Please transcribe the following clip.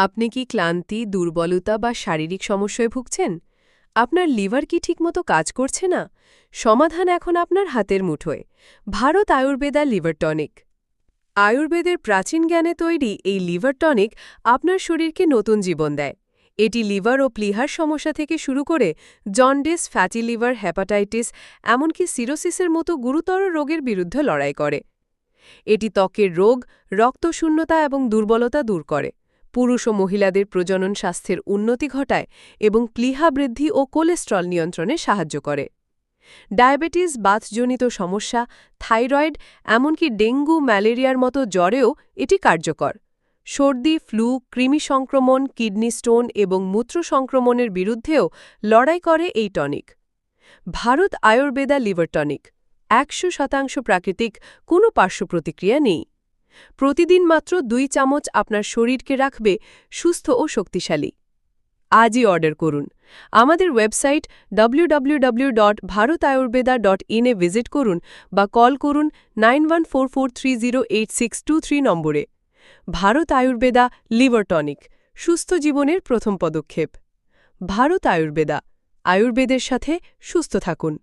আপনি কি ক্লান্তি, দুর্বলতা বা শারীরিক সমস্যায় ভুগছেন? আপনার লিভার কি ঠিকমতো কাজ করছে না? সমাধান এখন আপনার হাতের মুঠোয়। Bharat Ayurveda liver tonic. আয়ুর্বেদের প্রাচীন জ্ঞানে তৈরি এই লিভার টনিক আপনার শরীরকে নতুন জীবন দেয়। এটি লিভার ও প্লিহার সমস্যা থেকে শুরু করে জন্ডিস, ফ্যাটি লিভার, হেপাটাইটিস, এমনকি সিরোসিসের মতো গুরুতর রোগের বিরুদ্ধে লড়াই করে। এটি ত্বকের রোগ, রক্তশূন্যতা এবং দুর্বলতা দূর করে, পুরুষ ও মহিলাদের প্রজনন স্বাস্থ্যের উন্নতি ঘটায় এবং প্লীহা বৃদ্ধি ও কোলেস্ট্রল নিয়ন্ত্রণে সাহায্য করে। ডায়াবেটিস, বাতজনিত সমস্যা, থাইরয়েড, এমনকি ডেঙ্গু, ম্যালেরিয়ার মতো জ্বরেও এটি কার্যকর। সর্দি, ফ্লু, কৃমি সংক্রমণ, কিডনি স্টোন এবং মূত্র সংক্রমণের বিরুদ্ধেও লড়াই করে এই tonic. Bharat Ayurveda liver tonic ১০০% প্রাকৃতিক, কোনো পার্শ্ব প্রতিক্রিয়া নেই। প্রতিদিন মাত্র ২ চামচ আপনার শরীরকে রাখবে সুস্থ ও শক্তিশালী। আজই অর্ডার করুন। আমাদের ওয়েবসাইট www.bharatayurveda.in এ ভিজিট করুন বা কল করুন 9144308623 নম্বরে। ভারত আয়ুর্বেদা লিভার টনিক, সুস্থ জীবনের প্রথম পদক্ষেপ। ভারত আয়ুর্বেদা, আয়ুর্বেদের সাথে সুস্থ থাকুন।